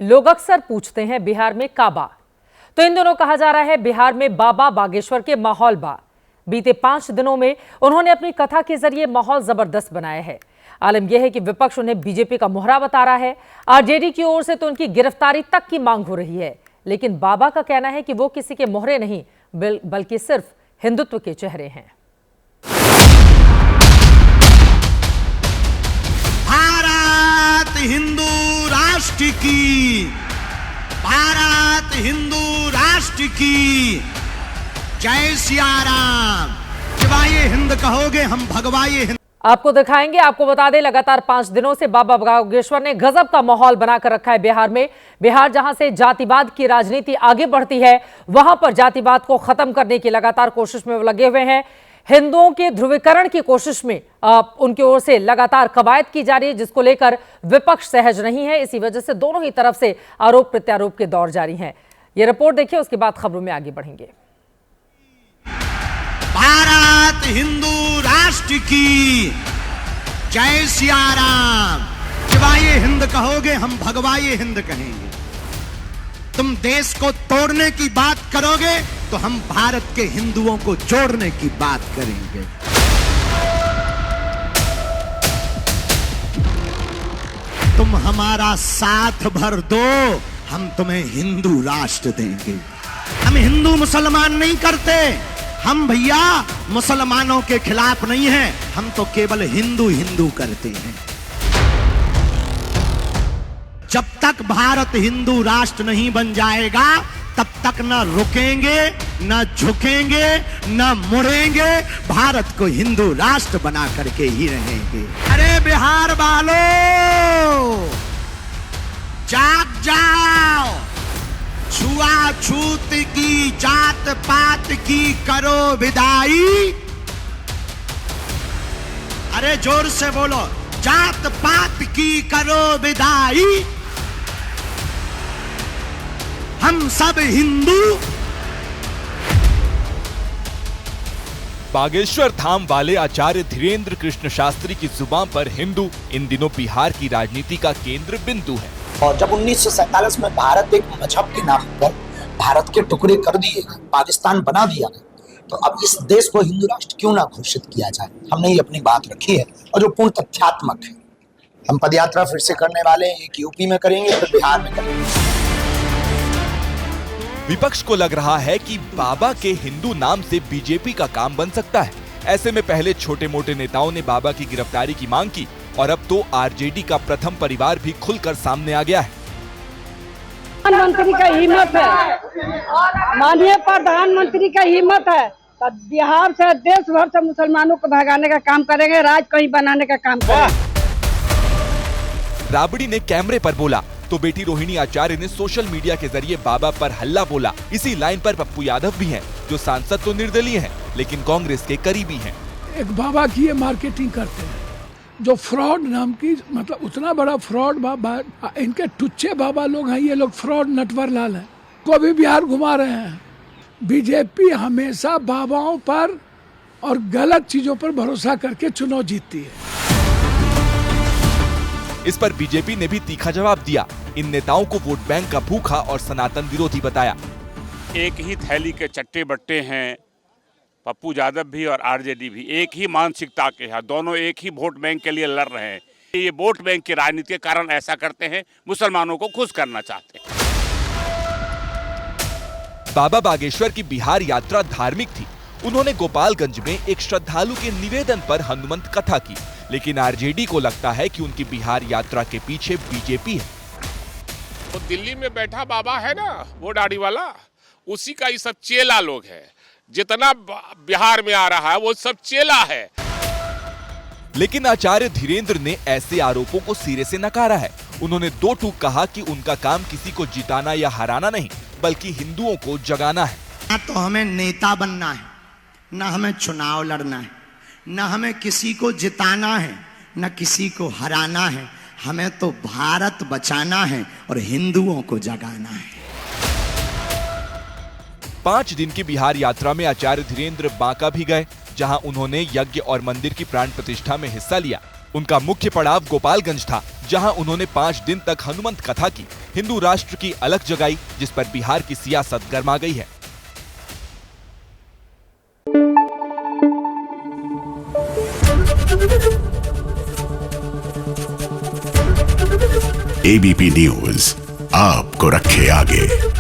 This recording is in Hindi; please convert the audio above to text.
लोग अक्सर पूछते हैं बिहार में काबा, तो इन दिनों कहा जा रहा है बिहार में बाबा बागेश्वर के माहौल बा। बीते 5 दिनों में उन्होंने अपनी कथा के जरिए माहौल जबरदस्त बनाया है। आलम यह है कि विपक्ष उन्हें बीजेपी का मोहरा बता रहा है। आरजेडी की ओर से तो उनकी गिरफ्तारी तक की मांग हो रही है, लेकिन बाबा का कहना है कि वो किसी के मोहरे नहीं बल्कि सिर्फ हिंदुत्व के चेहरे हैं। भारत हिंदू राष्ट्र की, भारत हिंदू राष्ट्र की जय सिया राम। शिवाय हिंद कहोगे हम भगवाए हिंद। आपको दिखाएंगे। आपको बता दें, लगातार 5 दिनों से बाबा बागेश्वर ने गजब का माहौल बनाकर रखा है बिहार में। बिहार जहां से जातिवाद की राजनीति आगे बढ़ती है, वहां पर जातिवाद को खत्म करने की लगातार कोशिश में लगे हुए हैं। हिंदुओं के ध्रुवीकरण की कोशिश में उनकी ओर से लगातार कवायद की जा रही है, जिसको लेकर विपक्ष सहज नहीं है। इसी वजह से दोनों ही तरफ से आरोप प्रत्यारोप के दौर जारी हैं। ये रिपोर्ट देखिए, उसके बाद खबरों में आगे बढ़ेंगे। भारत हिंदू राष्ट्र की जय सिया राम। शिवाय हिंद कहोगे हम भगवाए हिंद कहेंगे। तुम देश को तोड़ने की बात करोगे तो हम भारत के हिंदुओं को जोड़ने की बात करेंगे। तुम हमारा साथ भर दो, हम तुम्हें हिंदू राष्ट्र देंगे। हम हिंदू मुसलमान नहीं करते, हम भैया मुसलमानों के खिलाफ नहीं हैं, हम तो केवल हिंदू हिंदू करते हैं। जब तक भारत हिंदू राष्ट्र नहीं बन जाएगा, तब तक न रुकेंगे, न झुकेंगे, न मुड़ेंगे। भारत को हिंदू राष्ट्र बना करके ही रहेंगे। अरे बिहार वालों, जाग जाओ। छुआछूत की, जात पात की करो विदाई। अरे जोर से बोलो, जात पात की करो विदाई। हम सब हिंदू। बागेश्वर धाम वाले आचार्य धीरेन्द्र कृष्ण शास्त्री की जुबान पर हिंदू इन दिनों बिहार की राजनीति का केंद्र बिंदु है। और जब 1947 में भारत एक मजहब के नाम पर भारत के टुकड़े कर दिए, पाकिस्तान बना दिया, तो अब इस देश को हिंदू राष्ट्र क्यों ना घोषित किया जाए। हमने ये अपनी बात रखी है और जो पूर्ण तथ्यात्मक है। हम पदयात्रा फिर से करने वाले हैं, एक यूपी में करेंगे, फिर बिहार में करेंगे। विपक्ष को लग रहा है कि बाबा के हिंदू नाम से बीजेपी का काम बन सकता है। ऐसे में पहले छोटे मोटे नेताओं ने बाबा की गिरफ्तारी की मांग की और अब तो आरजेडी का प्रथम परिवार भी खुलकर सामने आ गया है। प्रधानमंत्री का हिम्मत है, माननीय प्रधानमंत्री का हिम्मत है, तो बिहार से देश भर से मुसलमानों को भगाने का काम करेंगे, राज कहीं बनाने का काम करेंगे। राबड़ी ने कैमरे पर बोला तो बेटी रोहिणी आचार्य ने सोशल मीडिया के जरिए बाबा पर हल्ला बोला। इसी लाइन पर पप्पू यादव भी हैं, जो सांसद तो निर्दलीय हैं, लेकिन कांग्रेस के करीबी हैं। एक बाबा की ये मार्केटिंग करते हैं, जो फ्रॉड नाम की, मतलब उतना बड़ा फ्रॉड बाबा, इनके टुच्चे बाबा लोग हैं ये लोग, फ्रॉड नटवर लाल हैं, को भी बिहार घुमा रहे हैं। बीजेपी हमेशा बाबाओं पर और गलत चीजों पर भरोसा करके चुनाव जीतती है। इस पर बीजेपी ने भी तीखा जवाब दिया। इन नेताओं को वोट बैंक का भूखा और सनातन विरोधी बताया। एक ही थैली के चट्टे बट्टे हैं पप्पू यादव भी और आरजेडी भी, एक ही मानसिकता के हैं, दोनों एक ही वोट बैंक के लिए लड़ रहे हैं। ये वोट बैंक की राजनीति के कारण ऐसा करते हैं, मुसलमानों को खुश करना चाहते हैं। बाबा बागेश्वर की बिहार यात्रा धार्मिक थी। उन्होंने गोपालगंज में एक श्रद्धालु के निवेदन पर हनुमंत कथा की, लेकिन आरजेडी को लगता है कि उनकी बिहार यात्रा के पीछे बीजेपी है। तो दिल्ली में बैठा बाबा है ना, वो दाढ़ी वाला, उसी का ये सब चेला लोग है। जितना बिहार में आ रहा है वो सब चेला है। लेकिन आचार्य धीरेन्द्र ने ऐसे आरोपों को सिरे से नकारा है। उन्होंने 2 टूक कहा कि उनका काम किसी को जिताना या हराना नहीं, बल्कि हिंदुओं को जगाना है। ना तो हमें नेता बनना है, ना हमें चुनाव लड़ना है, ना हमें किसी को जिताना है, ना किसी को हराना है। हमें तो भारत बचाना है और हिंदुओं को जगाना है। 5 दिन की बिहार यात्रा में आचार्य धीरेन्द्र बांका भी गए, जहां उन्होंने यज्ञ और मंदिर की प्राण प्रतिष्ठा में हिस्सा लिया। उनका मुख्य पड़ाव गोपालगंज था, जहां उन्होंने 5 दिन तक हनुमंत कथा की, हिंदू राष्ट्र की अलख जगाई, जिस पर बिहार की सियासत गर्मा गई है। एबीपी न्यूज आपको रखे आगे।